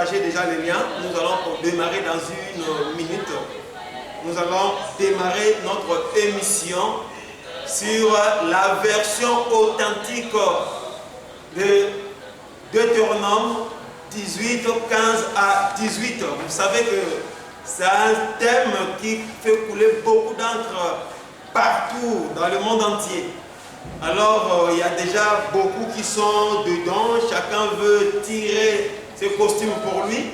partager déjà les liens. Nous allons démarrer dans une minute. Nous allons démarrer notre émission sur la version authentique de Deutéronome 18, 15 à 18. Vous savez que c'est un thème qui fait couler beaucoup d'encre partout dans le monde entier. Alors, il y a déjà beaucoup qui sont dedans. Chacun veut tirer ses costumes pour lui.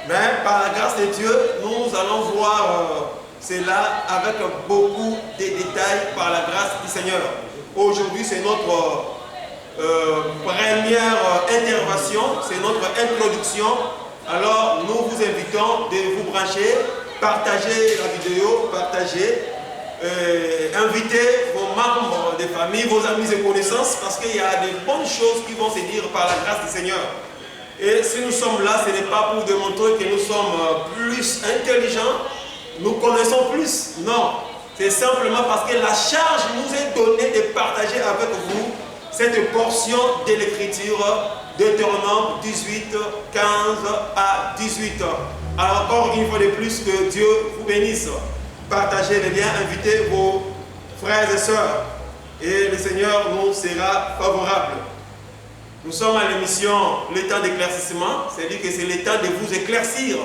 Mais par la grâce de Dieu, nous allons voir cela avec beaucoup de détails par la grâce du Seigneur. Aujourd'hui, c'est notre première intervention, c'est notre introduction. Alors, nous vous invitons de vous brancher, partager la vidéo, partager. Invitez vos membres de famille, vos amis et connaissances, parce qu'il y a de bonnes choses qui vont se dire par la grâce du Seigneur. Et si nous sommes là, ce n'est pas pour démontrer que nous sommes plus intelligents, nous connaissons plus. Non, c'est simplement parce que la charge nous est donnée de partager avec vous cette portion de l'Écriture, Deutéronome 18, 15 à 18. Alors encore une fois de plus, que Dieu vous bénisse. Partagez les liens, invitez vos frères et sœurs et le Seigneur nous sera favorable. Nous sommes à l'émission Le temps d'éclaircissement, c'est-à-dire que c'est le temps de vous éclaircir.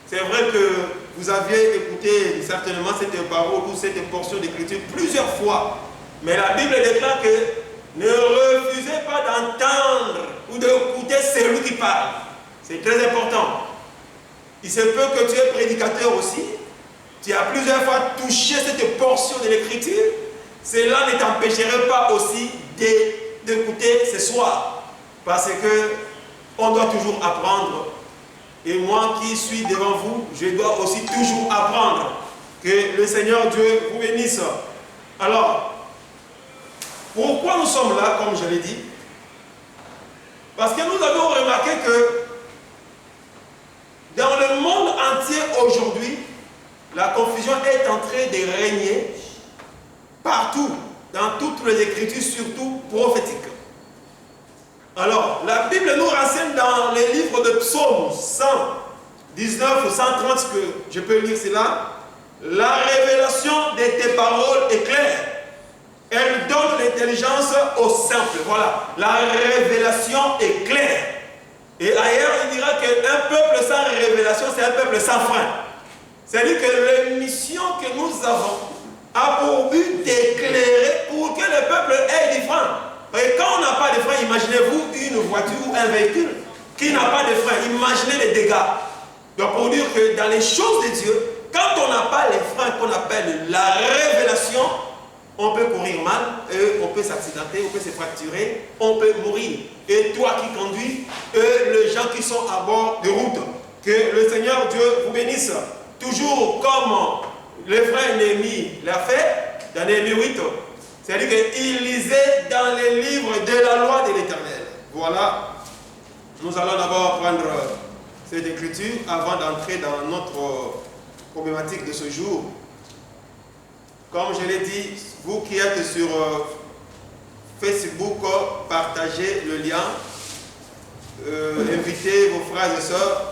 C'est vrai que vous aviez écouté certainement cette parole ou cette portion d'écriture plusieurs fois, mais la Bible déclare que ne refusez pas d'entendre ou d'écouter celui qui parle. C'est très important. Il se peut que tu es prédicateur aussi. Tu as plusieurs fois touché cette portion de l'écriture, cela ne t'empêcherait pas aussi d'écouter ce soir. Parce que on doit toujours apprendre. Et moi qui suis devant vous, je dois aussi toujours apprendre. Que le Seigneur Dieu vous bénisse. Alors, pourquoi nous sommes là, comme je l'ai dit? Parce que nous avons remarqué que dans le monde entier aujourd'hui, la confusion est en train de régner partout, dans toutes les Écritures, surtout prophétiques. Alors, la Bible nous renseigne dans les livres de Psaume 119, 130, que je peux lire cela. La révélation de tes paroles est claire. Elle donne l'intelligence aux simples. Voilà, la révélation est claire. Et ailleurs, il dira qu'un peuple sans révélation, c'est un peuple sans frein. C'est-à-dire que la mission que nous avons a pour but d'éclairer pour que le peuple ait des freins. Et quand on n'a pas de frein, imaginez-vous une voiture ou un véhicule qui n'a pas de frein. Imaginez les dégâts. Donc pour dire que dans les choses de Dieu, quand on n'a pas les freins qu'on appelle la révélation, on peut courir mal, et on peut s'accidenter, on peut se fracturer, on peut mourir. Et toi qui conduis, et les gens qui sont à bord de route, que le Seigneur Dieu vous bénisse. Toujours comme le frère Néhémie l'a fait, dans Néhémie 8, c'est-à-dire qu'il lisait dans les livres de la loi de l'Éternel. Voilà, nous allons d'abord prendre cette écriture avant d'entrer dans notre problématique de ce jour. Comme je l'ai dit, vous qui êtes sur Facebook, partagez le lien, invitez vos frères et sœurs.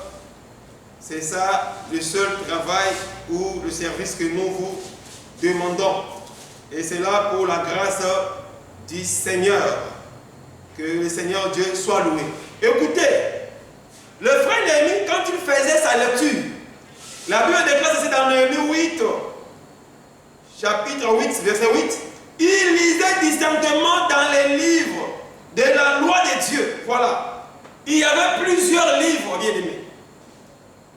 C'est ça le seul travail ou le service que nous vous demandons. Et c'est là pour la grâce du Seigneur. Que le Seigneur Dieu soit loué. Écoutez, le frère Néhémie, quand il faisait sa lecture, la Bible déclare, c'est dans Néhémie 8, chapitre 8, verset 8, il lisait distinctement dans les livres de la loi de Dieu. Voilà. Il y avait plusieurs livres, bien aimés.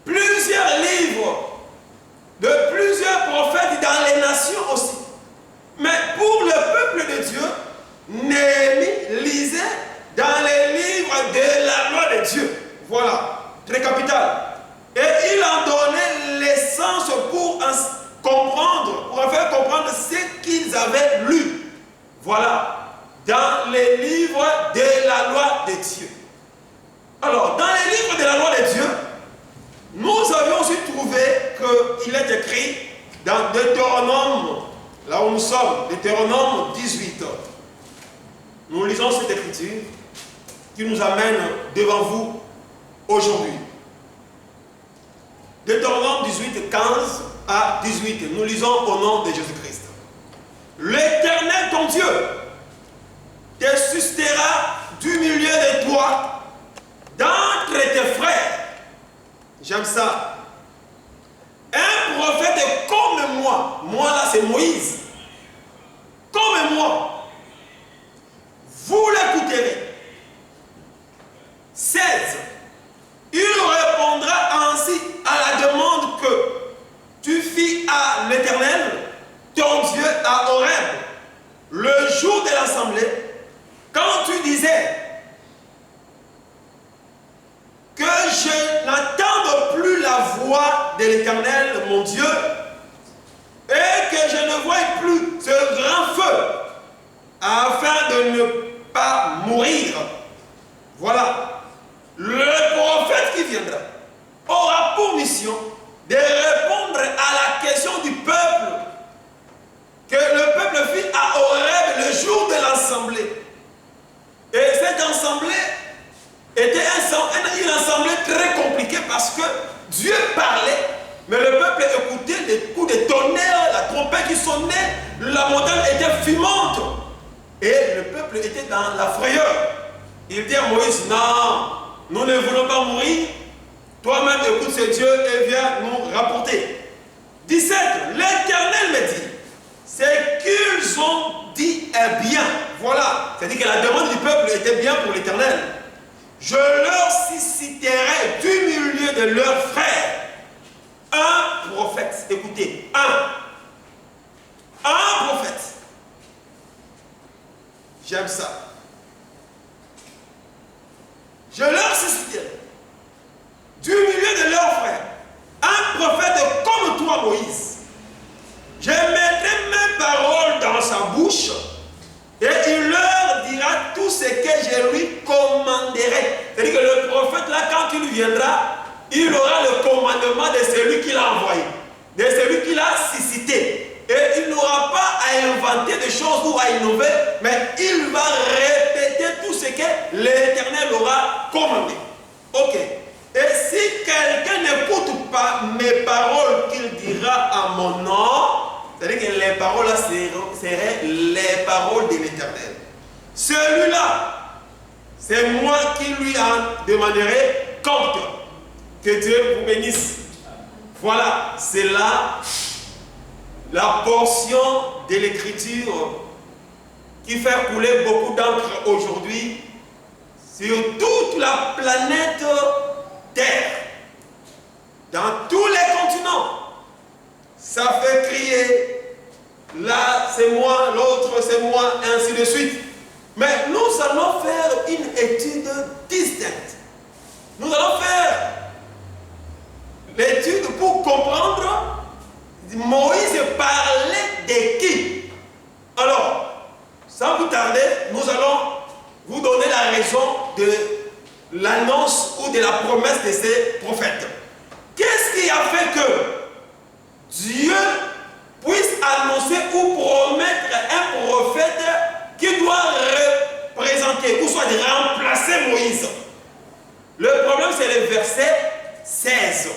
Plusieurs livres de plusieurs prophètes dans les nations aussi. Mais pour le peuple de Dieu, Néhémie lisait dans les livres de la loi de Dieu. Voilà, très capital. Et il en donnait l'essence pour comprendre, pour faire comprendre ce qu'ils avaient lu. Voilà, dans les livres de la loi de Dieu. Alors, dans les livres de la loi de Dieu, nous avions aussi trouvé qu'il est écrit dans Deutéronome, là où nous sommes, Deutéronome 18. Nous lisons cette écriture qui nous amène devant vous aujourd'hui. 18, 15 à 18. Nous lisons au nom de Jésus-Christ. L'Éternel, ton Dieu, te suscitera du milieu de toi, d'entre tes frères. J'aime ça. Un prophète comme moi. Moi là, c'est Moïse. Comme moi. Vous l'écouterez. 16. Il répondra ainsi à la demande que tu fis à l'Éternel, ton Dieu, à Horeb, le jour de l'assemblée, quand tu disais que je n'entende plus la voix de l'Éternel, mon Dieu, et que je ne vois plus ce grand feu, afin de ne pas mourir. Voilà. Le prophète qui viendra aura pour mission de répondre à la question du peuple que le peuple fit à Horeb le jour de l'assemblée. Et cette assemblée était une assemblée très compliquée parce que Dieu parlait, mais le peuple écoutait les coups de tonnerre, la trompette qui sonnait, la montagne était fumante. Et le peuple était dans la frayeur. Il dit à Moïse, non, nous ne voulons pas mourir. Toi-même écoute ce Dieu et viens nous rapporter. 17. L'Éternel me dit, c'est qu'ils ont dit est bien. Voilà. C'est-à-dire que la demande du peuple était bien pour l'Éternel. Je leur susciterai du milieu de leurs frères un prophète. Écoutez, un prophète. J'aime ça. Je leur susciterai du milieu de leurs frères un prophète comme toi, Moïse. Je mettrai mes paroles dans sa bouche et il leur dira tout ce que je lui commanderai. C'est-à-dire que le prophète, là, quand il viendra, il aura le commandement de celui qui l'a envoyé, de celui qui l'a suscité. Et il n'aura pas à inventer des choses ou à innover, mais il va répéter tout ce que l'Éternel aura commandé. Ok. Et si quelqu'un n'écoute pas mes paroles qu'il dira à mon nom, c'est-à-dire que les paroles là seraient les paroles de l'Éternel. Celui-là, c'est moi qui lui en demanderai compte. Que Dieu vous bénisse. Voilà, c'est là la portion de l'Écriture qui fait couler beaucoup d'encre aujourd'hui sur toute la planète Terre, dans tous les continents. Ça fait crier, là c'est moi, l'autre c'est moi, ainsi de suite. Mais nous allons faire une étude distincte. Nous allons faire l'étude pour comprendre Moïse parlait de qui. Alors, sans vous tarder, nous allons vous donner la raison de l'annonce ou de la promesse de ces prophètes. Qu'est-ce qui a fait que Dieu puisse annoncer ou promettre un prophète qui doit représenter ou soit remplacer Moïse? Le problème, c'est le verset 16.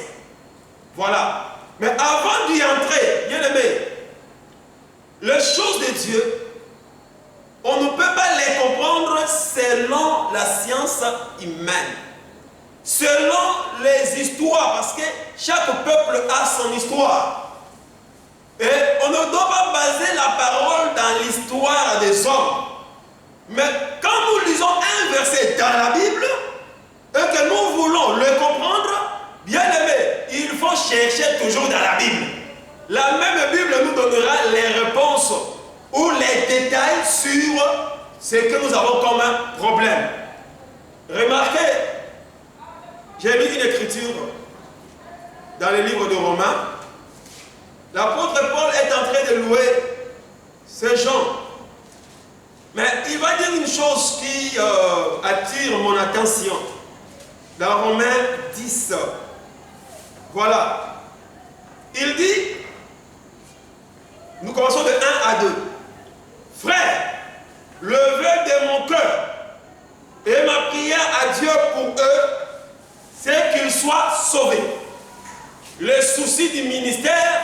Voilà. Mais avant d'y entrer, bien aimé, les choses de Dieu, on ne peut pas les comprendre selon la science humaine, selon les histoires, parce que chaque peuple a son histoire. Et on ne doit pas baser la parole dans l'histoire des hommes. Mais quand nous lisons un verset dans la Bible, et que nous voulons le comprendre, bien aimé, il faut chercher toujours dans la Bible. La même Bible nous donnera les réponses ou les détails sur ce que nous avons comme un problème. Remarquez, j'ai lu une écriture dans le livre de Romains. L'apôtre Paul est en train de louer ces gens. Mais il va dire une chose qui attire mon attention. Dans Romains 10, voilà. Il dit, nous commençons de 1 à 2. Frère, le vœu de mon cœur et ma prière à Dieu pour eux, c'est qu'ils soient sauvés. Le souci du ministère,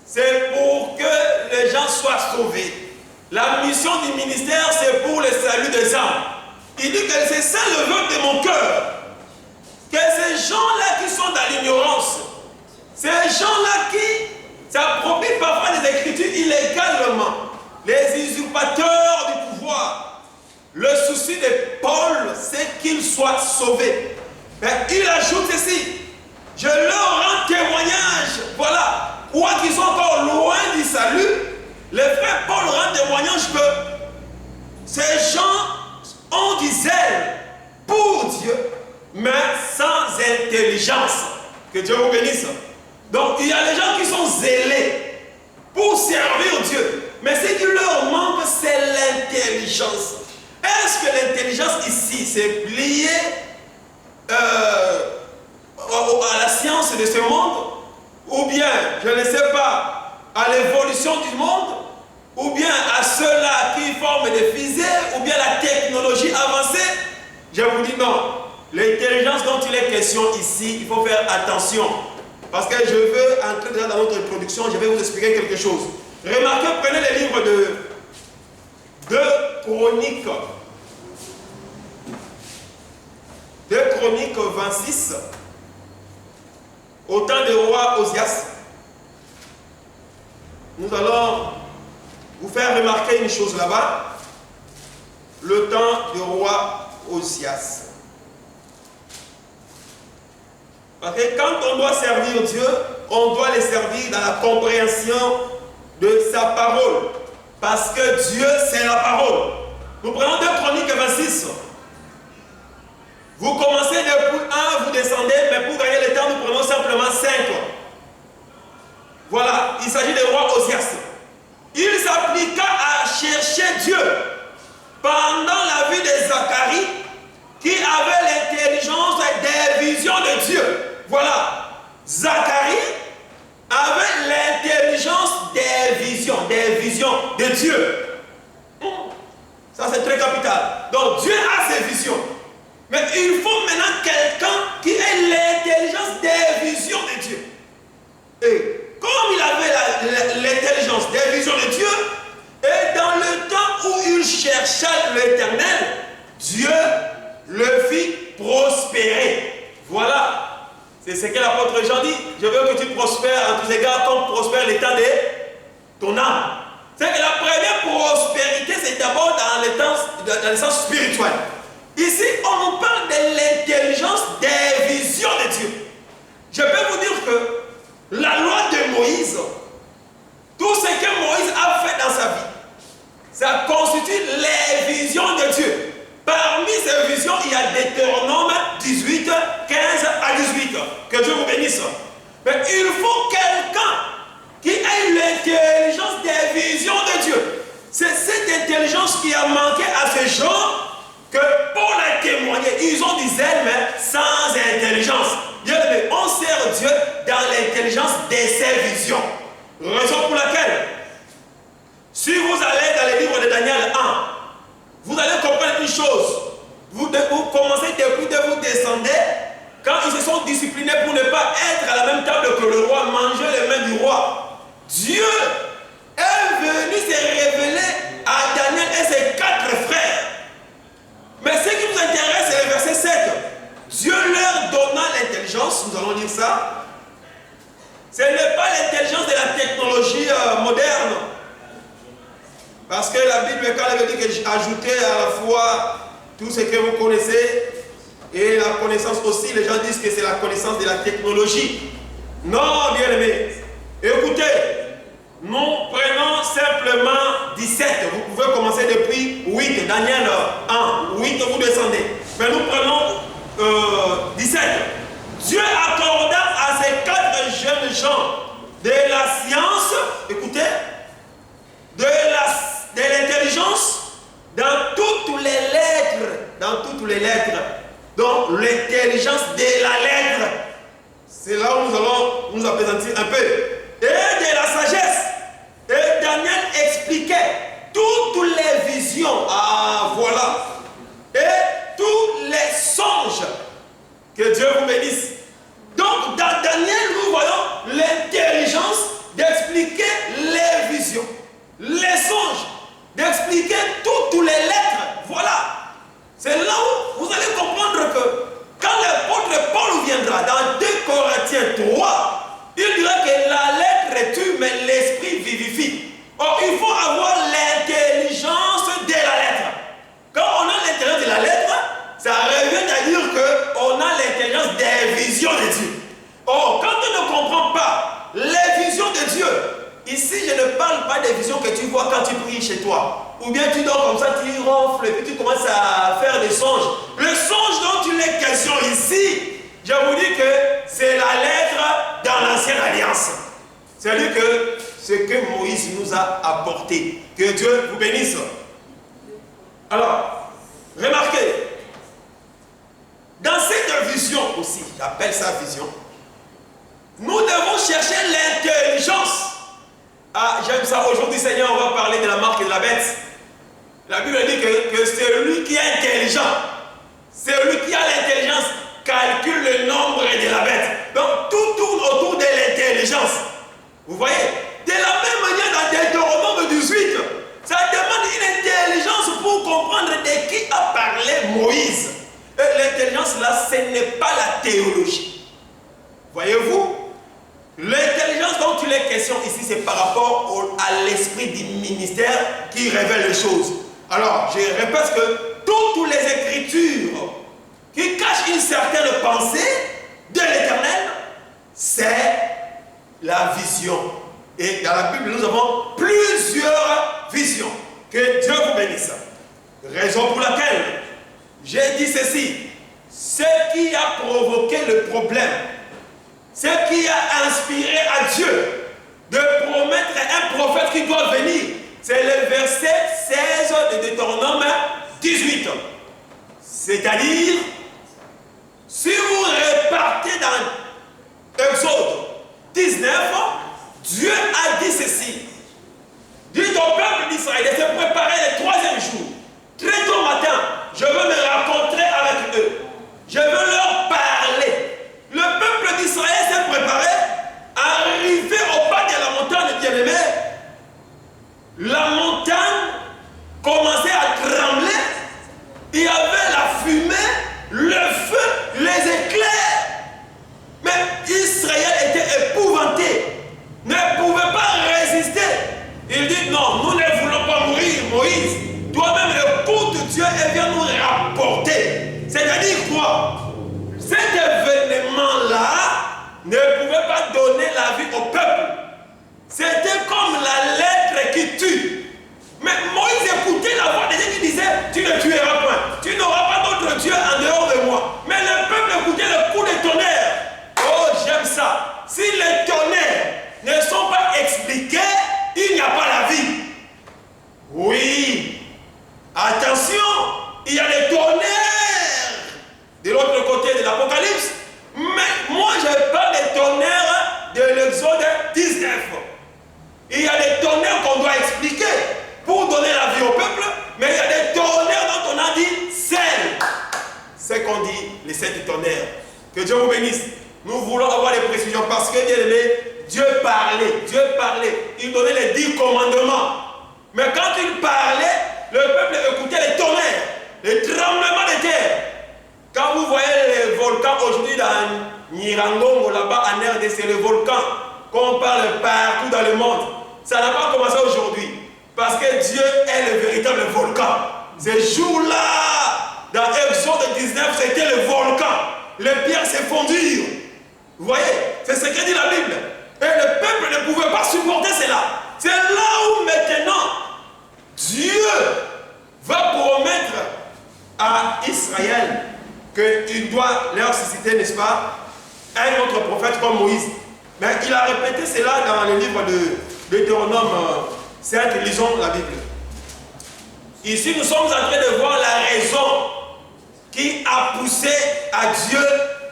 c'est pour que les gens soient sauvés. La mission du ministère, c'est pour le salut des âmes. Il dit que c'est ça le vœu de mon cœur. Que ces gens-là qui sont dans l'ignorance, ces gens-là qui s'approprient parfois des Écritures illégalement, les usurpateurs du pouvoir, le souci de Paul, c'est qu'ils soient sauvés. Mais il ajoute ceci, je leur rends témoignage, voilà, quoi qu'ils sont encore loin du salut, les frères Paul rend témoignage que ces gens ont du zèle pour Dieu, mais sans intelligence. Que Dieu vous bénisse. Donc il y a des gens qui sont zélés pour servir Dieu, mais ce qui leur manque, c'est l'intelligence. Est-ce que l'intelligence ici, c'est lié à la science de ce monde, ou bien, je ne sais pas, à l'évolution du monde, ou bien à ceux-là qui forment des fusées, ou bien la technologie avancée? Je vous dis non. L'intelligence dont il est question ici, il faut faire attention. Parce que je veux entrer déjà dans notre introduction, je vais vous expliquer quelque chose. Remarquez, prenez les livres de 2 Chroniques. 2 Chroniques 26. Au temps du roi Osias. Nous allons vous faire remarquer une chose là-bas. Le temps du roi Osias. Parce que quand on doit servir Dieu, on doit le servir dans la compréhension de sa parole. Parce que Dieu, c'est la parole. Nous prenons 2 Chroniques 26. Vous commencez depuis 1, vous descendez, mais pour gagner le temps, nous prenons simplement 5. Voilà, il s'agit du roi Osias. Il s'appliqua à chercher Dieu pendant la vie de Zacharie, qui avait l'intelligence des visions de Dieu. Voilà, Zacharie avait l'intelligence des visions de Dieu. Ça c'est très capital. Donc Dieu a ses visions. Mais il faut maintenant quelqu'un qui ait l'intelligence des visions de Dieu. Et comme il avait l'intelligence des visions de Dieu, et dans le temps où il chercha l'Éternel, Dieu le fit prospérer. Voilà. C'est ce que l'apôtre Jean dit. Je veux que tu prospères en tous égards comme prospère l'état de ton âme. C'est que la première prospérité, c'est d'abord dans le sens spirituel. Ici, on nous parle de l'intelligence des visions de Dieu. Je peux vous dire que la loi de Moïse, tout ce que Moïse a fait dans sa vie, ça constitue les visions de Dieu. Parmi ces visions, il y a Deutéronome 18, 15 à 18. Que Dieu vous bénisse. Mais il faut quelqu'un qui ait l'intelligence des visions de Dieu. C'est cette intelligence qui a manqué à ces gens que pour la témoigner, ils ont du zèle, mais sans intelligence. Bien aimé, on sert Dieu dans l'intelligence de ses visions. Raison pour laquelle, si vous allez dans le livre de Daniel 1, vous allez comprendre une chose. Vous commencez depuis que vous descendez, quand ils se sont disciplinés pour ne pas être à la même table que le roi, manger les mains du roi. Dieu est venu se révéler à Daniel et ses 4 frères. Mais ce qui nous intéresse, c'est le verset 7. Dieu leur donna l'intelligence, nous allons dire ça. Ce n'est pas l'intelligence de la technologie moderne. Parce que la Bible, quand elle veut dire que j'ajoutais à la fois tout ce que vous connaissez et la connaissance aussi, les gens disent que c'est la connaissance de la technologie. Non, bien aimé. Écoutez, nous prenons simplement 17. Vous pouvez commencer depuis 8, Daniel 1. 8, vous descendez. Mais nous prenons 17. Dieu accorda à ces 4 jeunes gens de la science, écoutez, de l'intelligence dans toutes les lettres, donc l'intelligence de la lettre. C'est là où nous allons nous appesantir un peu. Et de la sagesse. Et Daniel expliquait toutes les visions. Ah, voilà. Et tous les songes. Que Dieu vous bénisse. Donc, dans Daniel, nous voyons viendra. Dans 2 Corinthiens 3, il dira que la lettre tue, mais l'esprit vivifie. Or, il faut avoir l'intelligence de la lettre. Quand on a l'intelligence de la lettre, ça revient à dire qu'on a l'intelligence des visions de Dieu. Or, quand on ne comprend pas les visions de Dieu, ici je ne parle pas des visions que tu vois quand tu pries chez toi. Ou bien tu dors comme ça, tu ronfles et puis tu commences à faire des songes. Le songe dont il est question ici, je vous dis que c'est la lettre dans l'ancienne alliance. C'est-à-dire que ce que Moïse nous a apporté. Que Dieu vous bénisse. Alors, remarquez, dans cette vision aussi, j'appelle ça vision, nous devons chercher l'intelligence. Ah, j'aime ça. Aujourd'hui, Seigneur, on va parler de la marque et de la bête. La Bible dit que c'est lui qui est intelligent. C'est lui qui a l'intelligence, calcule le nombre de la bête. Donc, tout tourne autour de l'intelligence. Vous voyez? De la même manière, dans Deutéronome 18, ça demande une intelligence pour comprendre de qui a parlé Moïse. Et l'intelligence là, ce n'est pas la théologie. Voyez-vous? L'intelligence dont il est question ici, c'est par rapport à l'esprit du ministère qui révèle les choses. Alors, je répète que toutes les écritures qui cachent une certaine pensée de l'Éternel, c'est la vision. Et dans la Bible, nous avons plusieurs visions. Que Dieu vous bénisse. Raison pour laquelle j'ai dit ceci. Ce qui a provoqué le problème, ce qui a inspiré à Dieu de promettre un prophète qui doit venir, c'est le verset 16 de Deutéronome 18. C'est-à-dire, si vous repartez dans Exode 19, Dieu a dit ceci. Dites au peuple d'Israël de se préparer le 3e jour. Très tôt matin, je veux me rencontrer avec eux. Je veux leur parler. Le peuple d'Israël s'est préparé, arrivé au bas de la montagne bien-aimée. La montagne commençait à trembler. Il y avait la fumée, le feu, les éclairs. Mais Israël était épouvanté, ne pouvait pas résister. Il dit non, nous ne voulons pas mourir, Moïse. Toi-même écoute Dieu et viens nous rapporter. C'est-à-dire quoi? Cet événement-là ne pouvait pas donner la vie au peuple. C'était comme la lettre qui tue. Mais Moïse écoutait la voix de Dieu qui disait, tu ne tueras point, tu n'auras pas d'autre Dieu en dehors de moi. Mais le peuple écoutait le coup de tonnerre. Oh, j'aime ça. Si les tonnerres ne sont pas expliqués, il n'y a pas la vie. Oui. Attention, il y a des tonnerres de l'autre côté de l'Apocalypse. Mais moi, je parle des tonnerres de l'Exode 19. Il y a des tonnerres qu'on doit expliquer pour donner la vie au peuple, mais il y a des tonnerres dont on a dit celles. C'est qu'on dit les 7 tonnerres. Que Dieu vous bénisse. Nous voulons avoir des précisions parce que Dieu parlait. Il donnait les 10 commandements. Mais quand il parlait, le peuple écoutait les tonnerres, les tremblements de terre. Quand vous voyez les volcans aujourd'hui dans Nyiragongo, là-bas en RD, c'est le volcan qu'on parle partout dans le monde. Ça n'a pas commencé aujourd'hui. Parce que Dieu est le véritable volcan. Ces jours-là, dans Exode 19, c'était le volcan. Les pierres s'est fondirent. Vous voyez, c'est ce que dit la Bible. Et le peuple ne pouvait pas supporter cela. C'est là où maintenant Dieu va promettre à Israël qu'il doit leur susciter, n'est-ce pas, un autre prophète comme Moïse. Mais il a répété cela dans le livre de Deutéronome 7, lisons la Bible. Ici, nous sommes en train de voir la raison qui a poussé à Dieu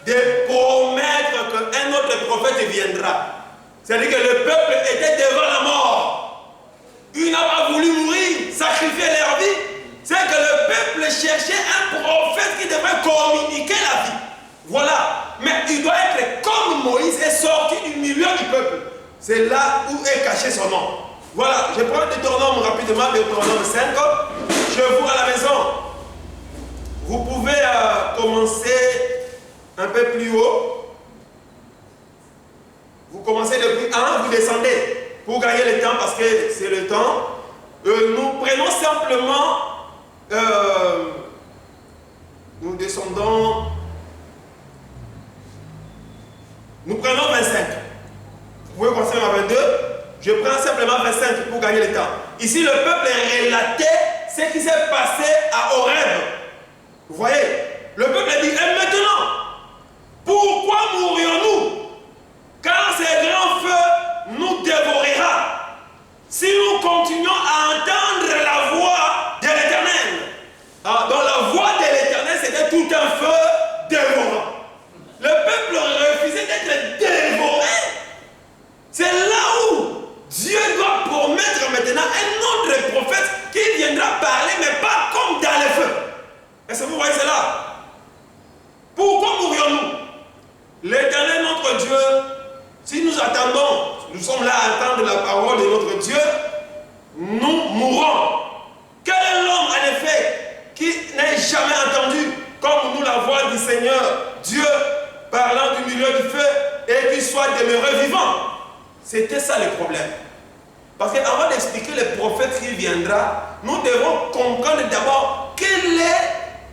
de promettre qu'un autre prophète viendra. C'est-à-dire que le peuple était devant la mort. Il n'a pas voulu mourir, sacrifier leur vie. C'est que le peuple cherchait un prophète qui devrait communiquer la vie. Voilà. Mais il doit être comme Moïse est sorti du milieu du peuple. C'est là où est caché son nom. Voilà. Je prends Deutéronome rapidement, Deutéronome 5. Je vous à la maison. Vous pouvez commencer un peu plus haut. Vous commencez depuis 1, vous descendez pour gagner le temps parce que c'est le temps. Nous prenons simplement, nous descendons, nous prenons 25. Vous pouvez commencer à 22. Je prends simplement 25 pour gagner le temps. Ici, le peuple relatait ce qui s'est passé à Horeb. Vous voyez, le peuple dit, et maintenant, pourquoi mourrions-nous? Car ces grands feux nous dévorera. Si nous continuons à entendre la voix de l'Éternel. Donc la voix de l'Éternel, c'était tout un feu dévorant. Le peuple refusait d'être dévoré. C'est là où Dieu doit promettre maintenant un autre prophète qui viendra parler, mais pas comme dans le feu. Est-ce que vous voyez cela? Pourquoi mourrions-nous? L'Éternel, notre Dieu, si nous attendons, nous sommes là à attendre la parole de notre Dieu, nous mourrons. Quel est l'homme, en effet, qui n'ait jamais entendu, comme nous la voix du Seigneur, Dieu, parlant du milieu du feu, et qui soit demeuré vivant? C'était ça le problème. Parce qu'avant d'expliquer le prophète qui viendra, nous devons comprendre d'abord quel est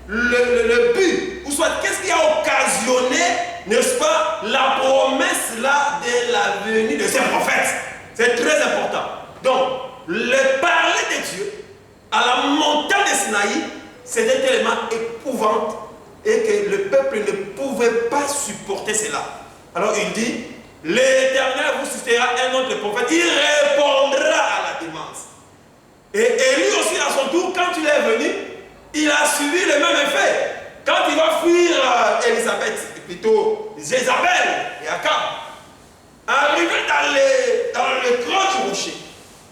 le but, ou soit qu'est-ce qui a occasionné, n'est-ce pas, la promesse là de la venue de ces prophètes. C'est très important. Donc, le parler de Dieu à la montagne de Sinaï, c'était tellement épouvant et que le peuple ne pouvait pas supporter cela. Alors il dit, l'Éternel vous suscitera un autre prophète, il répondra à la demande. Et Élie aussi à son tour, quand il est venu, il a suivi le même effet. Quand il va fuir Élisabeth, plutôt Jézabel et Akab, arrivé dans le creux du rocher,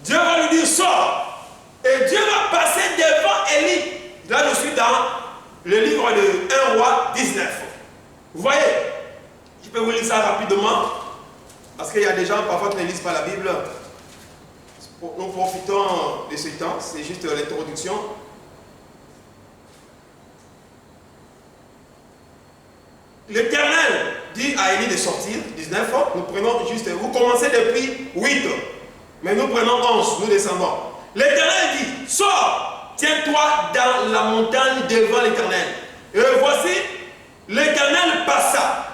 Dieu va lui dire sors. Et Dieu va passer devant Élie. Là je suis dans le livre de 1 roi 19. Vous voyez, je peux vous lire ça rapidement. Parce qu'il y a des gens parfois qui ne lisent pas la Bible. Nous profitons de ce temps, c'est juste l'introduction. L'Éternel dit à Élie de sortir, 19, nous prenons juste, vous commencez depuis 8, mais nous prenons 11, nous descendons. L'Éternel dit, sors, tiens-toi dans la montagne devant l'Éternel. Et voici, l'Éternel passa.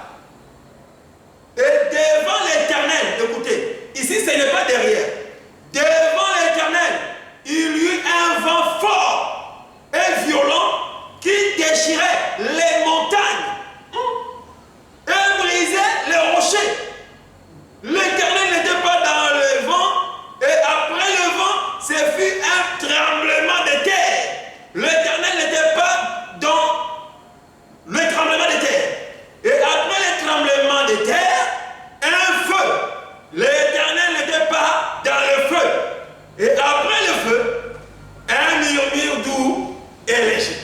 Et devant l'Éternel, écoutez, ici ce n'est pas derrière. Devant l'Éternel, il y eut un vent fort et violent qui déchirait les montagnes et brisait les rochers. L'Éternel n'était pas dans le vent et après le vent, ce fut un tremblement de terre. L'Éternel n'était pas dans le tremblement de terre. Et après le tremblement de terre, un feu. L'Éternel n'était pas dans le feu. Et après le feu, un murmure doux et léger.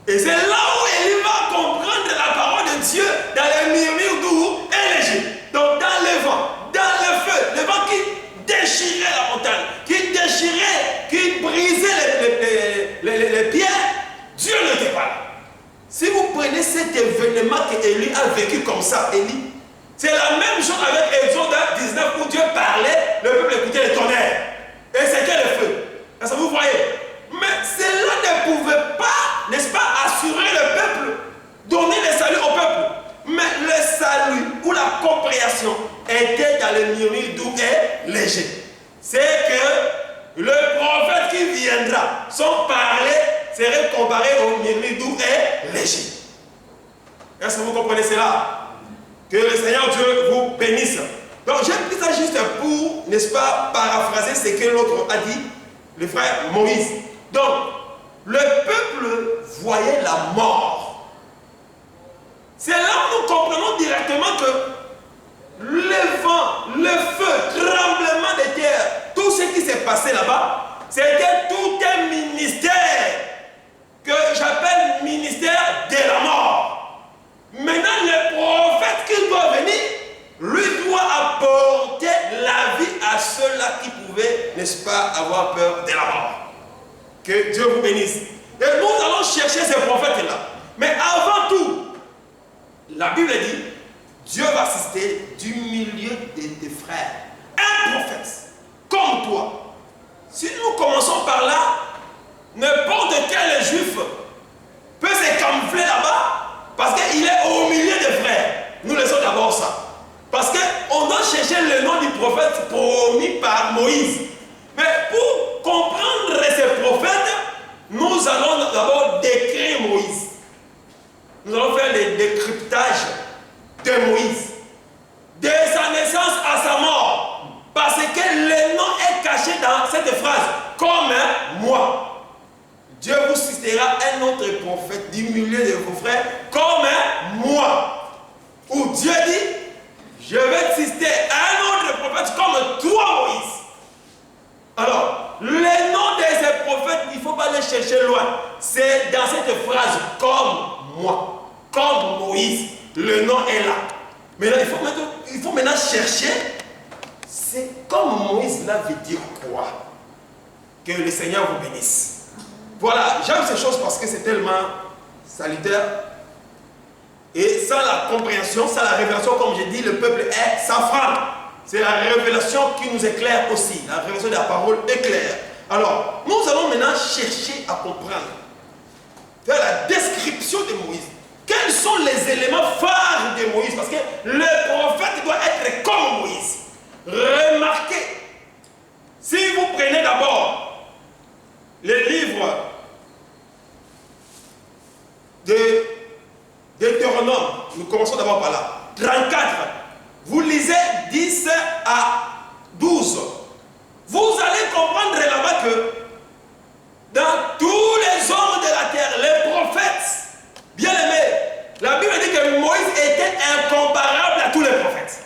Et c'est là où Élie va comprendre la parole de Dieu dans le murmure doux et léger. Donc dans le vent, dans le vent qui déchirait la montagne, qui déchirait, qui brisait les pierres, Dieu n'était pas là. Si vous prenez cet événement qu'Élie a vécu comme ça, Élie, c'est la même chose avec Exode 19 où Dieu parlait, le peuple écoutait le tonnerre. Et c'était le feu. Est-ce que vous voyez? Mais cela ne pouvait pas, n'est-ce pas, assurer le peuple, donner le salut au peuple. Mais le salut ou la compréhension était dans le murmure doux et léger. C'est que le prophète qui viendra, son parler serait comparé au murmure doux et léger. Est-ce que vous comprenez cela? Que le Seigneur Dieu vous bénisse. Donc j'ai pris ça juste pour, n'est-ce pas, paraphraser ce que l'autre a dit, le frère Moïse. Donc, le peuple voyait la mort. C'est là où nous comprenons directement que le vent, le feu, tremblement de terre, tout ce qui s'est passé là-bas, c'était tout un ministère que j'appelle ministère de la mort. Maintenant, le prophète qui doit venir, lui doit apporter la vie à ceux-là qui pouvaient, n'est-ce pas, avoir peur de la mort. Que Dieu vous bénisse. Et nous allons chercher ces prophètes-là. Mais avant tout, la Bible dit, Dieu va assister du milieu de tes frères. Un prophète, comme toi. Si nous commençons par là, n'importe quel juif peut se camoufler là-bas parce qu'il est au milieu des frères. Nous laissons d'abord ça. Parce qu'on doit chercher le nom du prophète promis par Moïse. Mais pour comprendre ces prophètes, nous allons d'abord décrire Moïse. Nous allons faire le décryptage de Moïse. De sa naissance à sa mort. Parce que le nom est caché dans cette phrase. Comme moi. Dieu vous suscitera un autre prophète du milieu de vos frères. Comme moi. Où Dieu dit, je vais susciter un autre prophète comme toi, Moïse. Alors, le nom de ces prophètes, il ne faut pas les chercher loin. C'est dans cette phrase, comme moi, comme Moïse. Le nom est là. Maintenant, il faut maintenant chercher, c'est comme Moïse là veut dire quoi? Que le Seigneur vous bénisse. Voilà, j'aime ces choses parce que c'est tellement salutaire. Et sans la compréhension, sans la révélation, comme j'ai dit, le peuple est safran. C'est la révélation qui nous éclaire aussi. La révélation de la parole éclaire. Alors, nous allons maintenant chercher à comprendre. Faire la description de Moïse. Quels sont les éléments phares de Moïse? Parce que le prophète doit être comme Moïse. Remarquez. Si vous prenez d'abord les livres de Deutéronome, nous commençons d'abord par là. 34. Vous lisez 10 à 12. Vous allez comprendre là-bas que dans tous les hommes de la terre, les prophètes, bien aimés, la Bible dit que Moïse était incomparable à tous les prophètes.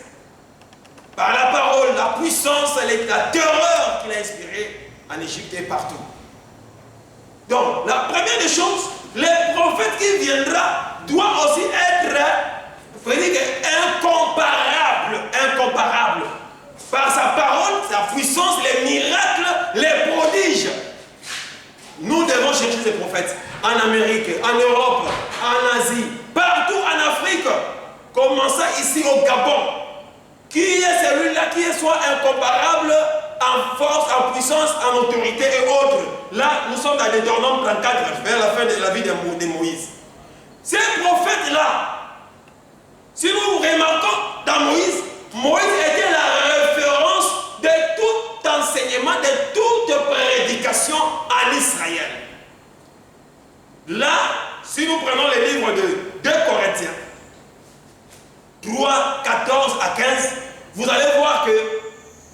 Par la parole, la puissance, la terreur qu'il a inspirée en Égypte et partout. Donc, la première des choses, les prophètes qui viendra doit aussi être incomparable, incomparable. Par sa parole, sa puissance, les miracles, les prodiges. Nous devons chercher ces prophètes en Amérique, en Europe, en Asie, partout en Afrique. Commençons ici au Gabon. Qui est celui-là qui soit incomparable en force, en puissance, en autorité et autres? Là, nous sommes dans Deutéronome 34, vers la fin de la vie de Moïse. Ces prophètes-là, si nous remarquons dans Moïse, Moïse était la référence de tout enseignement, de toute prédication en Israël. Là, si nous prenons les livres de 2 Corinthiens, 3, 14 à 15, vous allez voir que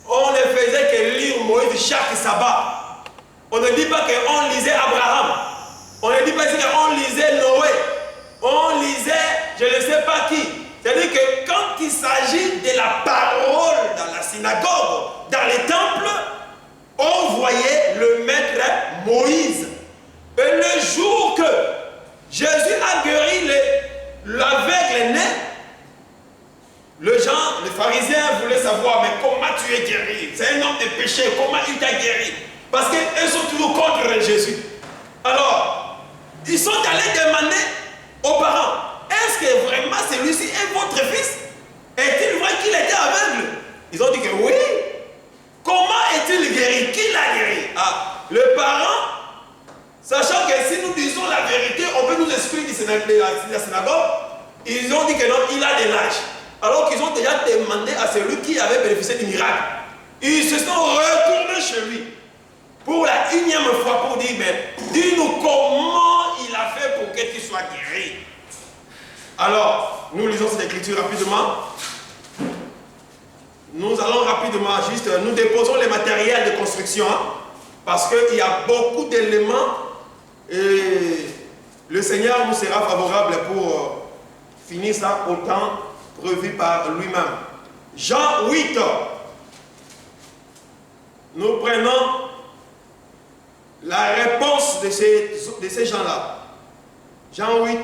on ne faisait que lire Moïse chaque sabbat. On ne dit pas qu'on lisait Abraham. On ne dit pas qu'on lisait Noé. On lisait je ne sais pas qui. C'est-à-dire que quand il s'agit de la parole dans la synagogue, dans les temples, on voyait le maître Moïse. Et le jour que Jésus a guéri l'aveugle né, les pharisiens voulaient savoir, mais comment tu es guéri? C'est un homme de péché, comment il t'a guéri? Parce qu'ils sont toujours contre Jésus. Alors, ils sont allés demander aux parents, est-ce que vraiment celui-ci est votre fils? Est-il vrai qu'il était aveugle? Ils ont dit que oui. Comment est-il guéri? Qui l'a guéri? Ah, le parent, sachant que si nous disons la vérité, on peut nous expliquer la synagogue. Ils ont dit que non, il a de l'âge. Alors qu'ils ont déjà demandé à celui qui avait bénéficié du miracle. Ils se sont retournés chez lui pour la 1e fois pour dire, mais dis-nous comment il a fait pour que tu sois guéri. Alors, nous lisons cette écriture rapidement. Nous allons rapidement, juste, nous déposons les matériels de construction, hein, parce qu'il y a beaucoup d'éléments et le Seigneur nous sera favorable pour finir ça au temps prévu par lui-même. Jean 8. Nous prenons la réponse de ces gens-là. Jean 8.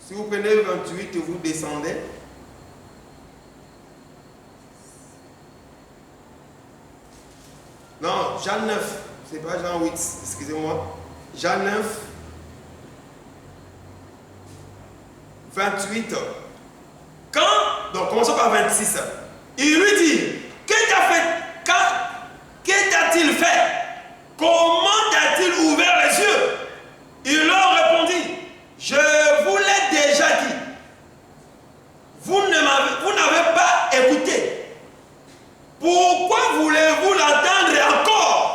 Si vous prenez 28 et vous descendez. Non, Jean 9. C'est pas Jean 8, excusez-moi. Jean 9, 28. Donc commençons par 26. Il lui dit, que t'a-t-il fait? Comment t'a-t-il ouvert les yeux? Il leur répondit, je vous l'ai déjà dit. Vous n'avez pas écouté. Pourquoi voulez-vous l'entendre encore?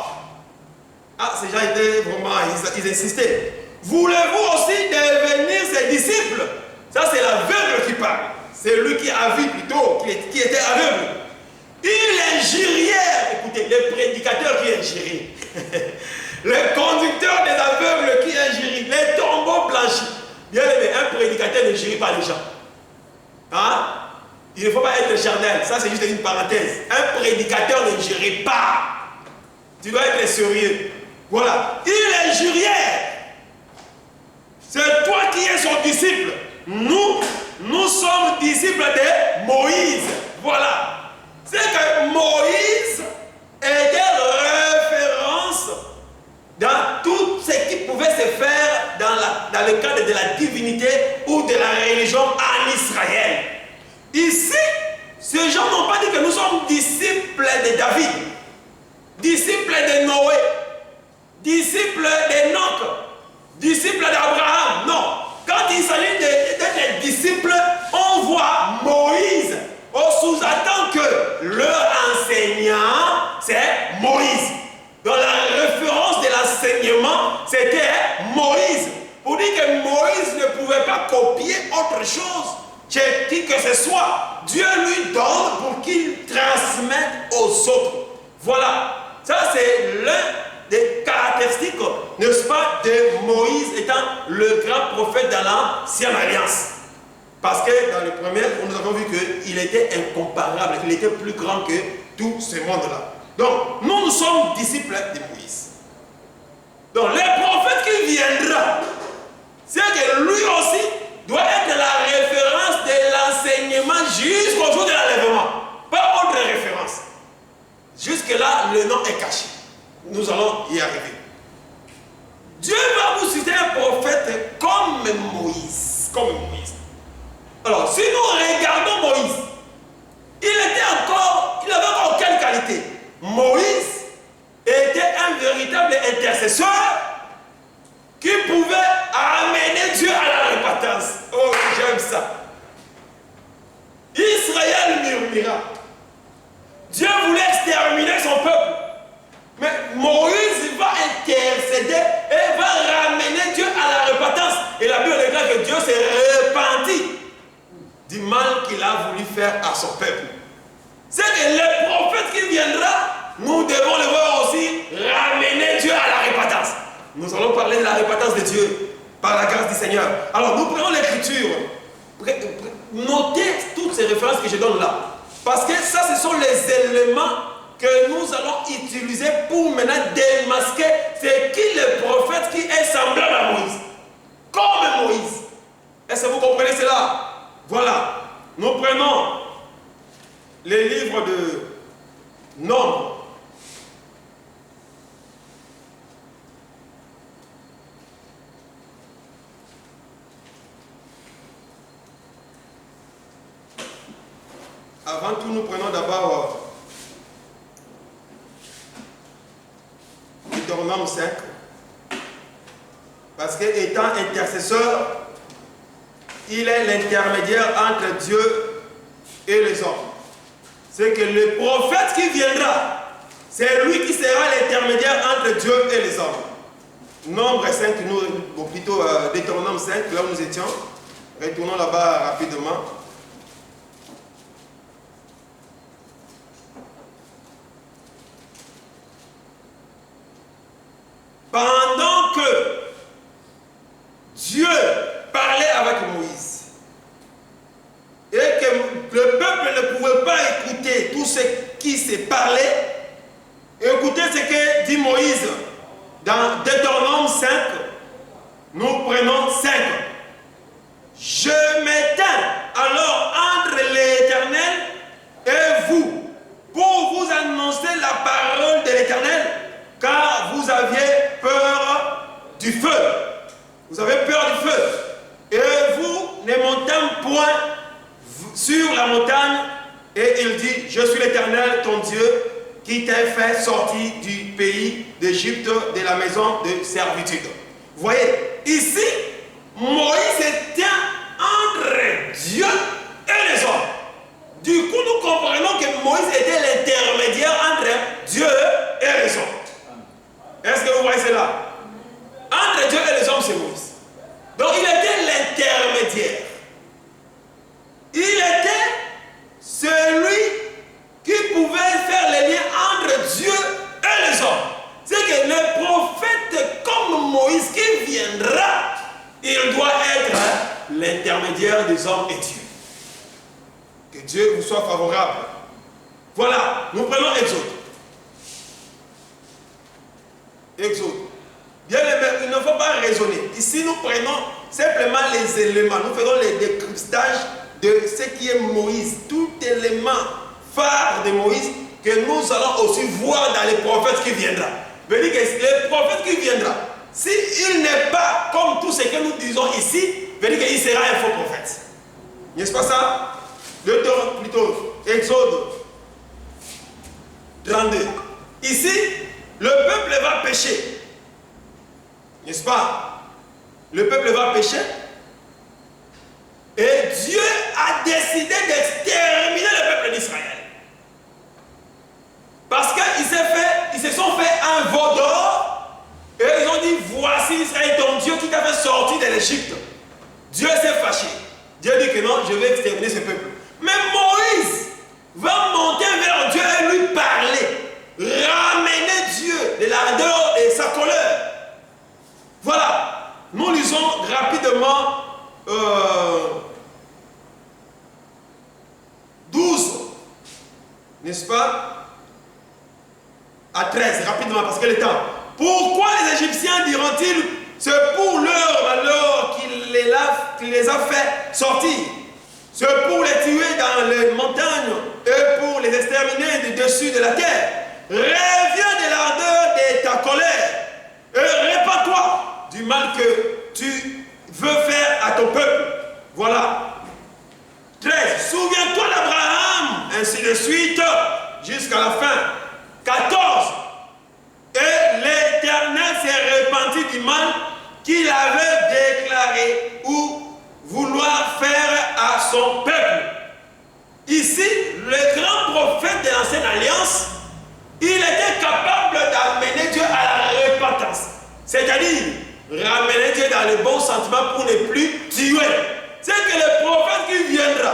Ah, ces gens étaient vraiment, ils insistaient. Voulez-vous aussi devenir ses disciples? Ça, c'est l'aveugle qui parle. C'est lui qui a vu plutôt, qui était aveugle. Il injuriait, écoutez, les prédicateurs qui injurient, les conducteurs des aveugles qui injurient, les tombeaux blanchis. Bien aimé, un prédicateur n'injurie pas les gens. Hein? Il ne faut pas être charnel, ça c'est juste une parenthèse. Un prédicateur n'injurie pas. Tu dois être sérieux. Voilà, il injuriait. C'est toi qui es son disciple. Nous sommes disciples de Moïse. Voilà. C'est que Moïse était référence dans tout ce qui pouvait se faire dans le cadre de la divinité ou de la religion en Israël. Ici, ces gens n'ont pas dit que nous sommes disciples de David, disciples de Noé, disciples d'Enoch, disciples d'Abraham. Non. Quand il s'agit d'être disciples, on voit Moïse. On sous-attend que leur enseignant, c'est Moïse. Dans la référence de l'enseignement, c'était Moïse. Pour dire que Moïse ne pouvait pas copier autre chose que qui que ce soit. Dieu lui donne pour qu'il transmette aux autres. Voilà. Ça, c'est l'un des caractéristiques, n'est-ce pas, de Moïse étant le grand prophète dans l'Ancienne Alliance. Parce que dans le premier, nous avons vu qu'il était incomparable, qu'il était plus grand que tout ce monde-là. Donc, nous sommes disciples de Moïse. Donc, le prophète qui viendra, c'est que lui aussi doit être la référence de l'enseignement jusqu'au jour de l'enlèvement. Pas autre référence. Jusque-là, le nom est caché. Nous allons y arriver. Dieu va vous citer un prophète comme Moïse. Comme Moïse. Alors, si nous regardons Moïse, il avait encore quelle qualité? Moïse était un véritable intercesseur qui pouvait amener Dieu à la repentance. Oh, j'aime ça. Israël murmura. Dieu voulait exterminer son peuple. Mais Moïse va intercéder et va ramener Dieu à la repentance. Et la Bible déclare que Dieu s'est repenti du mal qu'il a voulu faire à son peuple. C'est que le prophète qui viendra, nous devons le voir aussi ramener Dieu à la repentance. Nous allons parler de la repentance de Dieu par la grâce du Seigneur. Alors nous prenons l'écriture. Notez toutes ces références que je donne là. Parce que ça, ce sont les éléments que nous allons utiliser pour maintenant démasquer c'est qui le prophète qui est semblable à Moïse. Comme Moïse. Est-ce que vous comprenez cela? Voilà. Nous prenons les livres de Nombres. Avant tout, nous prenons d'abord Deutéronome 5. Parce qu'étant intercesseur, il est l'intermédiaire entre Dieu et les hommes. C'est que le prophète qui viendra, c'est lui qui sera l'intermédiaire entre Dieu et les hommes. Nombre 5, ou plutôt Deutéronome 5, là où nous étions. Retournons là-bas rapidement. Pendant que Dieu parlait avec Moïse et que le peuple ne pouvait pas écouter tout ce qui se parlait, écoutez ce que dit Moïse dans Deutéronome 5. Nous prenons 5. Je m'éteins alors avez peur du feu. Et vous ne montez point sur la montagne. Et il dit, je suis l'Éternel, ton Dieu, qui t'a fait sortir du pays d'Égypte, de la maison de servitude. Vous voyez, ici, Moïse était entre Dieu et les hommes. Du coup, nous comprenons que Moïse était l'intermédiaire entre Dieu et les hommes. Est-ce que vous voyez cela? Entre Dieu et les hommes, c'est Moïse. Donc, il était l'intermédiaire. Il était celui qui pouvait faire les liens entre Dieu et les hommes. C'est que le prophète comme Moïse qui viendra, il doit être l'intermédiaire des hommes et Dieu. Que Dieu vous soit favorable. Voilà, nous prenons Exode. Exode. Bien aimé, il ne faut pas raisonner. Ici, nous prenons simplement les éléments. Nous faisons les décryptages de ce qui est Moïse. Tout élément phare de Moïse que nous allons aussi voir dans les prophètes qui viendront. Veut dire que le prophète qui viendra, s'il n'est pas comme tout ce que nous disons ici, veut dire qu'il sera un faux prophète. N'est-ce pas ça? Plutôt, Exode 32. Ici, le peuple va pécher. N'est-ce pas? Le peuple va pécher. Et Dieu a décidé d'exterminer le peuple d'Israël. Parce qu'ils se sont fait un veau d'or. Et ils ont dit, voici Israël, ton Dieu qui t'a fait sortir de l'Égypte. Dieu s'est fâché. Dieu dit que non, je vais exterminer ce peuple. Mais Moïse va monter vers Dieu et lui parler. Ramener Dieu de l'ardeur et sa colère. Voilà. Nous lisons rapidement 12. N'est-ce pas? À 13, rapidement, parce que le temps. Pourquoi les Égyptiens diront-ils, c'est pour leur malheur qu'il les a fait sortir? C'est pour les tuer dans les montagnes et pour les exterminer du dessus de la terre. Reviens de l'ardeur de ta colère et répands-toi du mal que tu veux faire à ton peuple. Voilà. 13. Souviens-toi d'Abraham, ainsi de suite, jusqu'à la fin. 14. Et l'Éternel s'est repenti du mal qu'il avait déclaré ou vouloir faire à son peuple. Ici, le grand prophète de l'ancienne alliance, il était capable d'amener Dieu à la repentance. C'est-à-dire, ramener Dieu dans le bon sentiment pour ne plus tuer. C'est que le prophète qui viendra,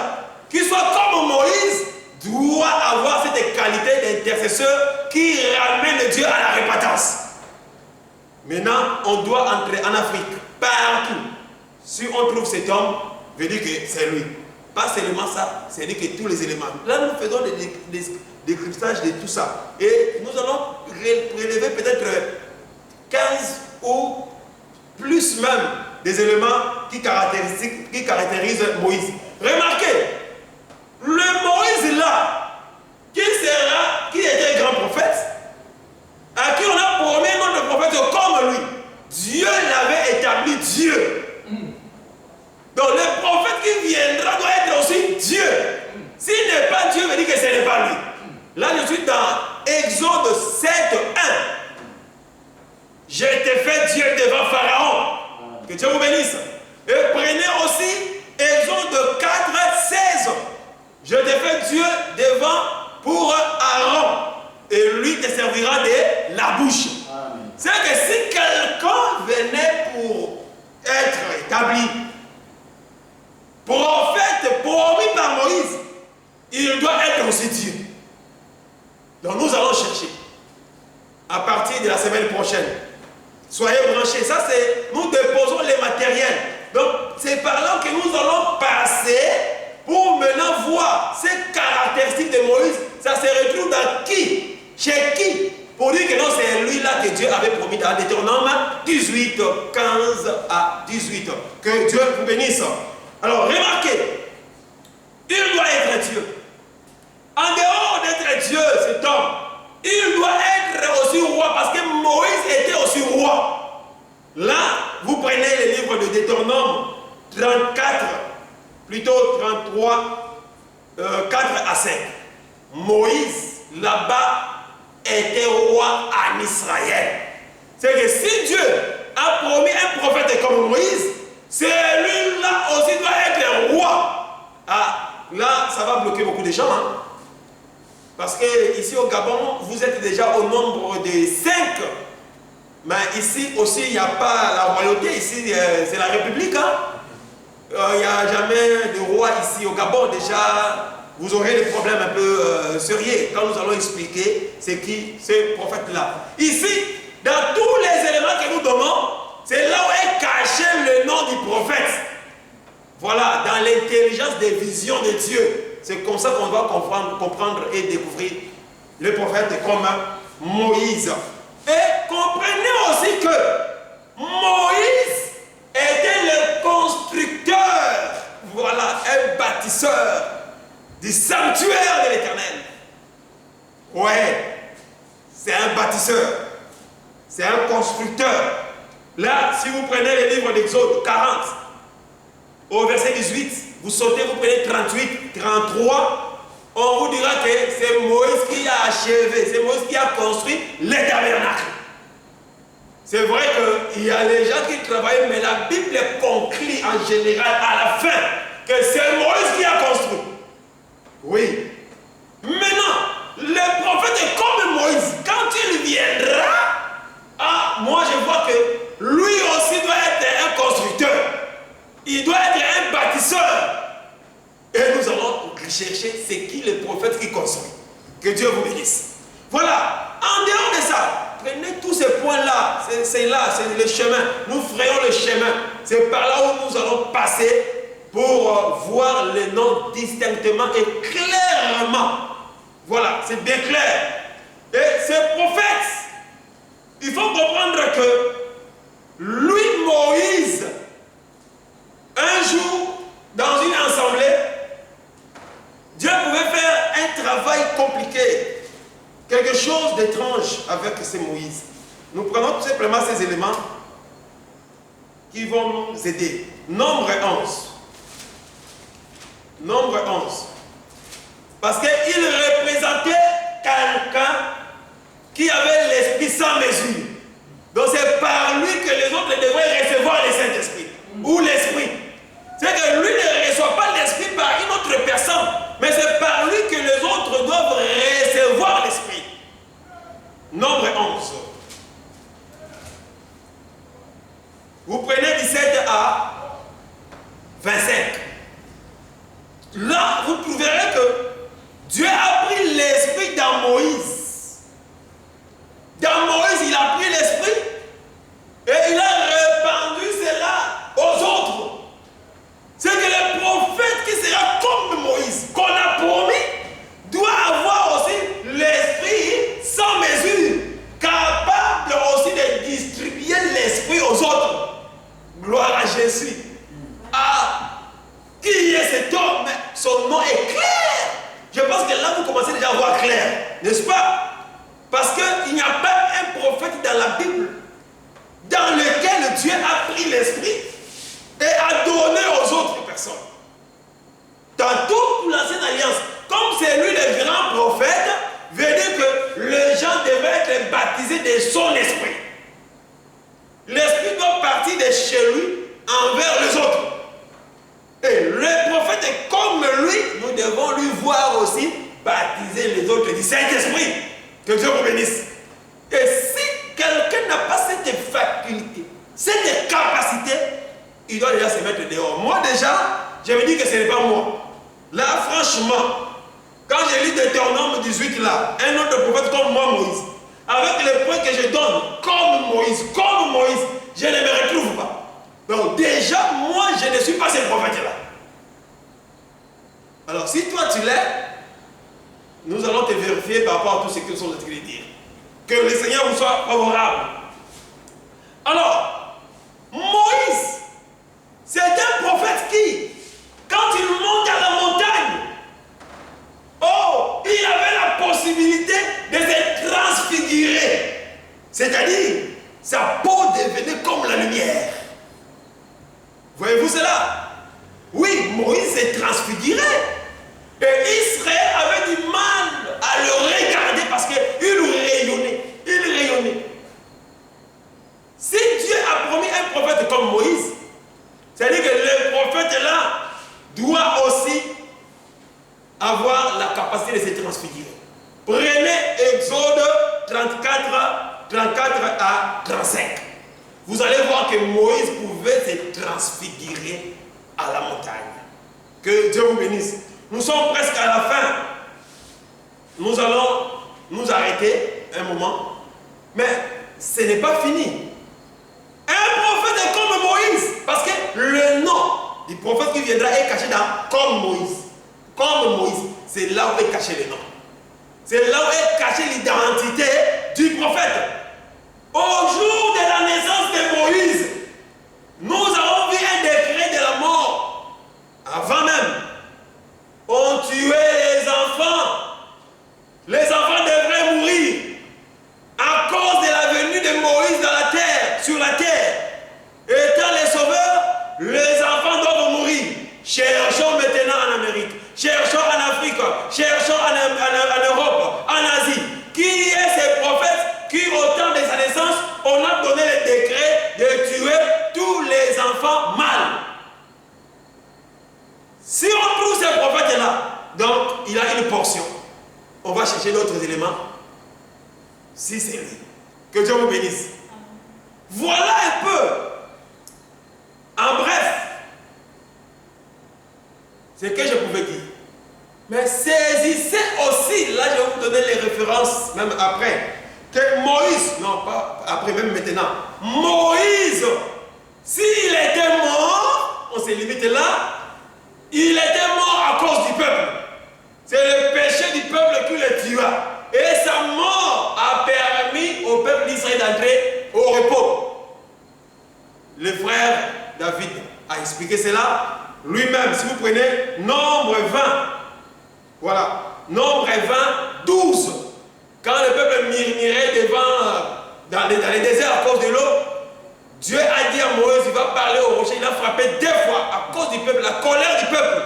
qui soit comme Moïse, doit avoir cette qualité d'intercesseur qui ramène Dieu à la repentance. Maintenant, on doit entrer en Afrique, partout. Si on trouve cet homme, veut dire que c'est lui. Pas seulement ça, c'est dire que tous les éléments. Là, nous faisons des décryptages de tout ça. Et nous allons prélever peut-être 15 ou plus même des éléments qui caractérisent Moïse. Remarquez, le Moïse là, qui était grand prophète, à qui on a promis notre prophète comme lui, Dieu l'avait établi Dieu. Donc le prophète qui viendra doit être aussi Dieu. S'il n'est pas Dieu, veut dire que ce n'est pas lui. Là, je suis dans Exode 7, 1. Je t'ai fait Dieu devant Pharaon. Que Dieu vous bénisse. Et prenez aussi Exode 4, 16. Je t'ai fait Dieu devant pour Aaron. Et lui te servira de la bouche. C'est que si quelqu'un venait pour être établi prophète promis par Moïse, il doit être aussi Dieu. Donc nous allons chercher à partir de la semaine prochaine. Soyez branchés. Ça c'est, nous déposons les matériels. Donc c'est par là que nous allons passer pour maintenant voir ces caractéristiques de Moïse. Ça se retrouve dans qui? Chez qui? Pour dire que non, c'est lui-là que Dieu avait promis dans Deutéronome 18, 15 à 18. Que Dieu vous bénisse. Alors, remarquez, il doit être Dieu. En dehors d'être Dieu, cet homme, il doit être aussi roi, parce que Moïse était aussi roi. Là, vous prenez le livre de Deutéronome 34, plutôt 33, 4 à 5. Moïse, là-bas, était roi en Israël. C'est que si Dieu a promis un prophète comme Moïse, celui-là aussi doit être roi. Ah, là, ça va bloquer beaucoup de gens. Hein? Parce que ici au Gabon, vous êtes déjà au nombre de 5. Mais ici aussi, il n'y a pas la royauté. Ici, c'est la République. Hein? Il n'y a jamais de roi ici au Gabon. Déjà, vous aurez des problèmes un peu sérieux quand nous allons expliquer c'est qui ce prophète-là. Ici, dans tous les éléments que nous donnons, c'est là où est caché le nom du prophète. Voilà, dans l'intelligence des visions de Dieu. C'est comme ça qu'on va comprendre et découvrir le prophète comme Moïse. Et comprenez aussi que Moïse était le constructeur, voilà, un bâtisseur du sanctuaire de l'Éternel. Ouais, c'est un bâtisseur, c'est un constructeur. Là, si vous prenez le livre d'Exode 40, au verset 18, vous sautez, vous prenez 38, 33, on vous dira que c'est Moïse qui a achevé, c'est Moïse qui a construit les tabernacles. C'est vrai qu'il y a les gens qui travaillent, mais la Bible conclut en général à la fin que c'est Moïse qui a construit. Oui. Maintenant, le prophète est comme Moïse. Quand il viendra, moi je vois que lui aussi doit être un constructeur. Il doit être un bâtisseur. Et nous allons rechercher c'est qui le prophète qui construit. Que Dieu vous bénisse. Voilà. En dehors de ça, prenez tous ces points-là. C'est là, c'est le chemin. Nous frayons le chemin. C'est par là où nous allons passer pour voir les noms distinctement et clairement. Voilà, c'est bien clair. Et ces prophètes, il faut comprendre que lui, Moïse, un jour, dans une assemblée, Dieu pouvait faire un travail compliqué, quelque chose d'étrange avec ce Moïse. Nous prenons tout simplement ces éléments qui vont nous aider. Nombre 11. Nombre 11. Parce qu'il représentait quelqu'un qui avait l'esprit sans mesure. Donc c'est par lui que les autres devraient recevoir le Saint-Esprit. Ou l'Esprit. C'est que lui ne reçoit pas l'Esprit par une autre personne. Mais c'est par lui que les autres doivent recevoir l'Esprit. Nombre 11. Vous prenez 17 à 25. Là, vous trouverez que Dieu a pris l'Esprit dans Moïse. Dans Moïse, il a pris l'Esprit et il a répandu cela aux autres. C'est que le prophète qui sera comme Moïse, qu'on a promis, doit avoir aussi l'Esprit sans mesure, capable aussi de distribuer l'Esprit aux autres. Gloire à Jésus. Qui est cet homme? Son nom est clair. Je pense que là, vous commencez déjà à voir clair, n'est-ce pas? Parce qu'il n'y a pas un prophète dans la Bible dans lequel Dieu a pris l'Esprit et a donné aux autres personnes. Dans toute l'ancienne alliance, comme c'est lui le grand prophète, veut dire que les gens devaient être baptisés de son esprit. L'Esprit doit partir de chez lui envers les autres. Et le prophète est comme lui, nous devons lui voir aussi baptiser les autres du Saint-Esprit. Que Dieu vous bénisse. Et si quelqu'un n'a pas cette faculté, cette capacité, il doit déjà se mettre dehors. Moi déjà, je me dis que ce n'est pas moi. Là, franchement, quand je lis Deutéronome 18 là, un autre prophète comme moi, Moïse, avec les points que je donne, comme Moïse, je ne me retrouve pas. Donc déjà, moi, je ne suis pas ce prophète-là. Alors, si toi tu l'es, nous allons te vérifier par rapport à tout ce que nous sommes en train de dire. Que le Seigneur vous soit favorable. Alors, Moïse, c'est un prophète qui, quand il monte à la montagne, il avait la possibilité de se transfigurer. C'est-à-dire, sa peau devenait comme la lumière. Voyez-vous cela? Oui, Moïse est transfiguré. Et Israël avait du mal à le regarder parce qu'il rayonnait. Il rayonnait. Si Dieu a promis un prophète comme Moïse, c'est-à-dire que le prophète là doit aussi avoir la capacité de se transfigurer. Prenez Exode 34 à 35. Vous allez voir que Moïse pouvait se transfigurer à la montagne. Que Dieu vous bénisse. Nous sommes presque à la fin. Nous allons nous arrêter un moment. Mais ce n'est pas fini. Un prophète est comme Moïse. Parce que le nom du prophète qui viendra est caché dans comme Moïse. Comme Moïse. C'est là où est caché le nom. C'est là où est cachée l'identité du prophète. Au jour de la naissance de Moïse, nous avons vu un décret de la mort. Avant même, on tuait les enfants. Les enfants devraient mourir à cause de la venue de Moïse dans la terre, sur la terre. Étant les sauveurs, les enfants doivent mourir. Cherchons maintenant en Amérique, cherchons en Afrique, cherchons en Europe, en Asie. Qui est ce prophète qui, au temps de sa naissance, on a donné le décret de tuer tous les enfants mâles? Si on trouve ce prophète-là, donc il a une portion. On va chercher d'autres éléments. Si c'est lui. Que Dieu vous bénisse. Voilà un peu. En bref, ce que je pouvais dire. Mais saisissez aussi, là je vais vous donner les références, même après, que Moïse, non pas après, même maintenant, Moïse, s'il était mort, on se limite là, il était mort à cause du peuple. C'est le péché du peuple qui le tua. Et sa mort a permis au peuple d'Israël d'entrer au repos. Le frère David a expliqué cela lui-même. Si vous prenez Nombre 20, voilà, Nombre 20, 12. Quand le peuple murmurait dans les déserts à cause de l'eau, Dieu a dit à Moïse, il va parler au rocher, il a frappé 2 fois à cause du peuple, la colère du peuple.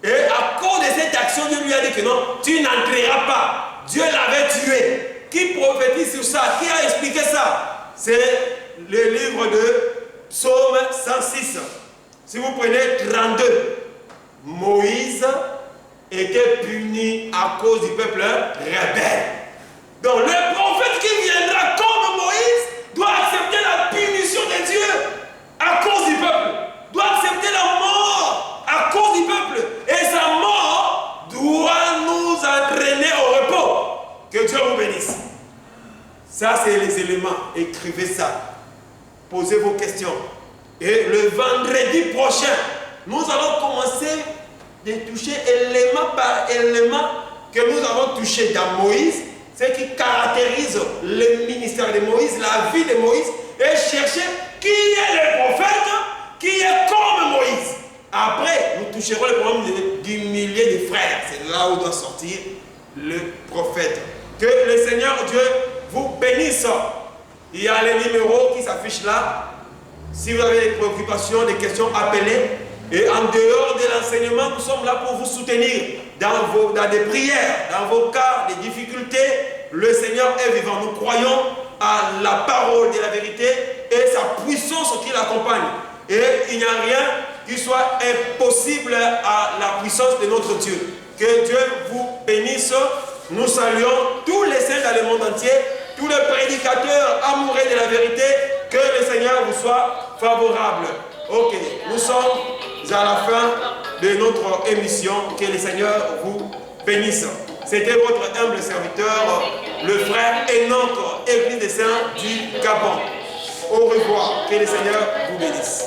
Et à cause de cette action, Dieu lui a dit que non, tu n'entreras pas. Dieu l'avait tué. Qui prophétise sur ça? Qui a expliqué ça? C'est le livre de Psaume 106. Si vous prenez 32, Moïse était puni à cause du peuple rebelle. Donc le prophète qui viendra comme Moïse doit accepter la punition de Dieu à cause du peuple. Doit accepter la mort à cause du peuple. Et sa mort doit nous entraîner au repos. Que Dieu vous bénisse. Ça, c'est les éléments. Écrivez ça. Posez vos questions. Et le vendredi prochain, nous allons commencer de toucher élément par élément que nous avons touché dans Moïse, ce qui caractérise le ministère de Moïse, la vie de Moïse, et chercher qui est le prophète, qui est comme Moïse. Après, nous toucherons le problème du millier de frères. C'est là où doit sortir le prophète. Que le Seigneur Dieu vous bénisse. Il y a les numéros qui s'affichent là. Si vous avez des préoccupations, des questions, appelez. Et en dehors de l'enseignement, nous sommes là pour vous soutenir dans des prières, dans vos cas, des difficultés. Le Seigneur est vivant. Nous croyons à la parole de la vérité et sa puissance qui l'accompagne. Et il n'y a rien qui soit impossible à la puissance de notre Dieu. Que Dieu vous bénisse. Nous saluons tous les saints dans le monde entier, tous les prédicateurs amoureux de la vérité. Que le Seigneur vous soit favorable. Ok, nous sommes à la fin de notre émission. Que le Seigneur vous bénisse. C'était votre humble serviteur, le frère Enoch, Église des Saints du Gabon. Au revoir. Que le Seigneur vous bénisse.